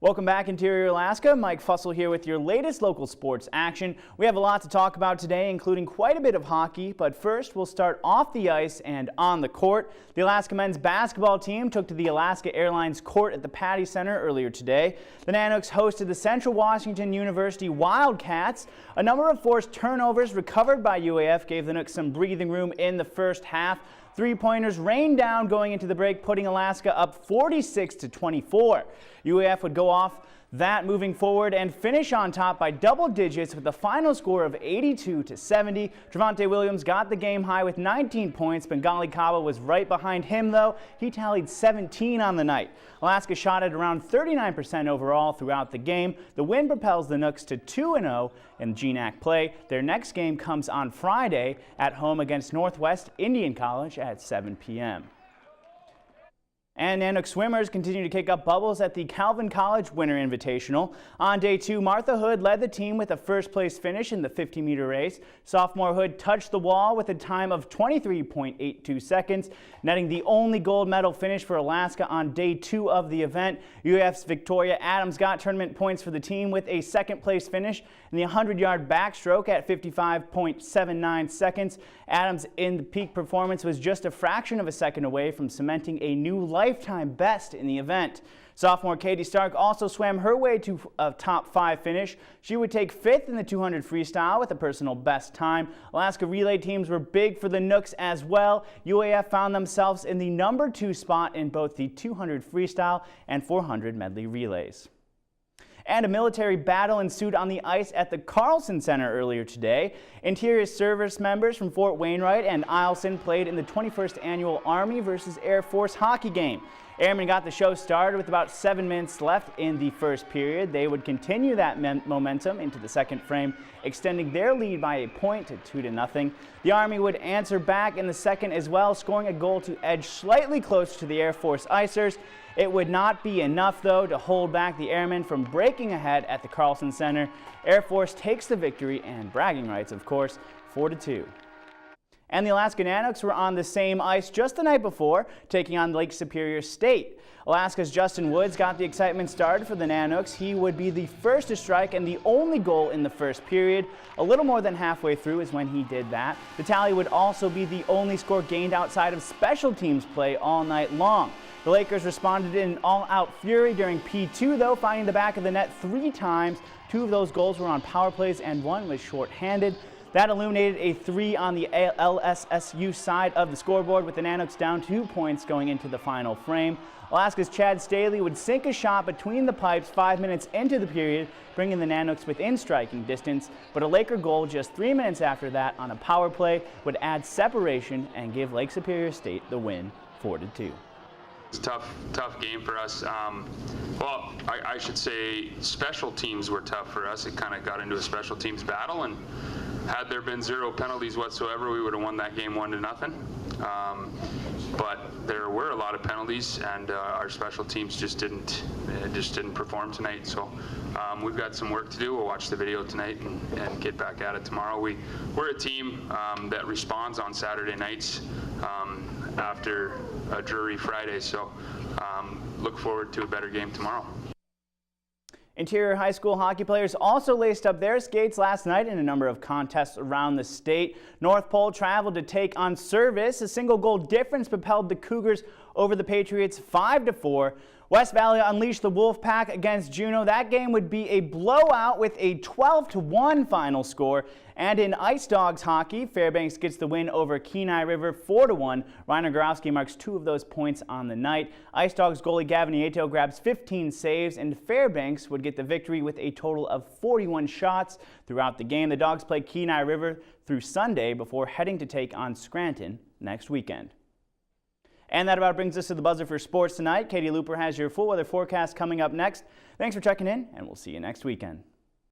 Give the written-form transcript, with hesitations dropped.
Welcome back, Interior Alaska. Mike Fussell here with your latest local sports action. We have a lot to talk about today, including quite a bit of hockey, but first we'll start off the ice and on the court. The Alaska men's basketball team took to the Alaska Airlines court at the Patty Center earlier today. The Nanooks hosted the Central Washington University Wildcats. A number of forced turnovers recovered by UAF gave the Nooks some breathing room in the first half. Three-pointers rained down going into the break, putting Alaska up 46-24. UAF would go off that moving forward and finish on top by double digits with a final score of 82-70. Trevante Williams got the game high with 19 points. Bengali Kaba was right behind him, though. He tallied 17 on the night. Alaska shot at around 39% overall throughout the game. The win propels the Nooks to 2-0 in GNAC play. Their next game comes on Friday at home against Northwest Indian College at 7 p.m. And Nanook swimmers continue to kick up bubbles at the Calvin College Winter Invitational. On day 2, Martha Hood led the team with a first-place finish in the 50-meter race. Sophomore Hood touched the wall with a time of 23.82 seconds, netting the only gold medal finish for Alaska on day 2 of the event. UAF's Victoria Adams got tournament points for the team with a second-place finish in the 100-yard backstroke at 55.79 seconds. Adams, in the peak performance, was just a fraction of a second away from cementing a new lifetime best in the event. Sophomore Katie Stark also swam her way to a top 5 finish. She would take 5th in the 200 freestyle with a personal best time. Alaska relay teams were big for the Nooks as well. UAF found themselves in the number 2 spot in both the 200 freestyle and 400 medley relays. And a military battle ensued on the ice at the Carlson Center earlier today. Interior service members from Fort Wainwright and Eielson played in the 21st Annual Army versus Air Force hockey game. Airmen got the show started with about 7 minutes left in the first period. They would continue that momentum into the second frame, extending their lead by a point to 2-0. The Army would answer back in the second as well, scoring a goal to edge slightly closer to the Air Force Icers. It would not be enough, though, to hold back the Airmen from breaking ahead at the Carlson Center. Air Force takes the victory, and bragging rights, of course, 4-2. And the Alaska Nanooks were on the same ice just the night before, taking on Lake Superior State. Alaska's Justin Woods got the excitement started for the Nanooks. He would be the first to strike and the only goal in the first period. A little more than halfway through is when he did that. The tally would also be the only score gained outside of special teams play all night long. The Lakers responded in all-out fury during P2, though, finding the back of the net 3 times. 2 of those goals were on power plays and 1 was shorthanded. That illuminated a 3 on the LSSU side of the scoreboard, with the Nanooks down 2 points going into the final frame. Alaska's Chad Staley would sink a shot between the pipes 5 minutes into the period, bringing the Nanooks within striking distance, but a Laker goal just 3 minutes after that on a power play would add separation and give Lake Superior State the win, 4-2. It's a tough game for us. Well, I should say special teams were tough for us. It kind of got into a special teams battle, and had there been 0 penalties whatsoever, we would have won that game 1-0. But there were a lot of penalties, and our special teams just didn't perform tonight. So we've got some work to do. We'll watch the video tonight and get back at it tomorrow. We're a team that responds on Saturday nights after a Drury Friday. So look forward to a better game tomorrow. Interior high school hockey players also laced up their skates last night in a number of contests around the state. North Pole traveled to take on Service. A single goal difference propelled the Cougars over the Patriots 5-4. West Valley unleashed the Wolfpack against Juneau. That game would be a blowout with a 12-1 final score. And in Ice Dogs hockey, Fairbanks gets the win over Kenai River 4-1. Reiner Gorowski marks 2 of those points on the night. Ice Dogs goalie Gavin Nieto grabs 15 saves, and Fairbanks would get the victory with a total of 41 shots throughout the game. The Dogs play Kenai River through Sunday before heading to take on Scranton next weekend. And that about brings us to the buzzer for sports tonight. Katie Looper has your full weather forecast coming up next. Thanks for checking in, and we'll see you next weekend.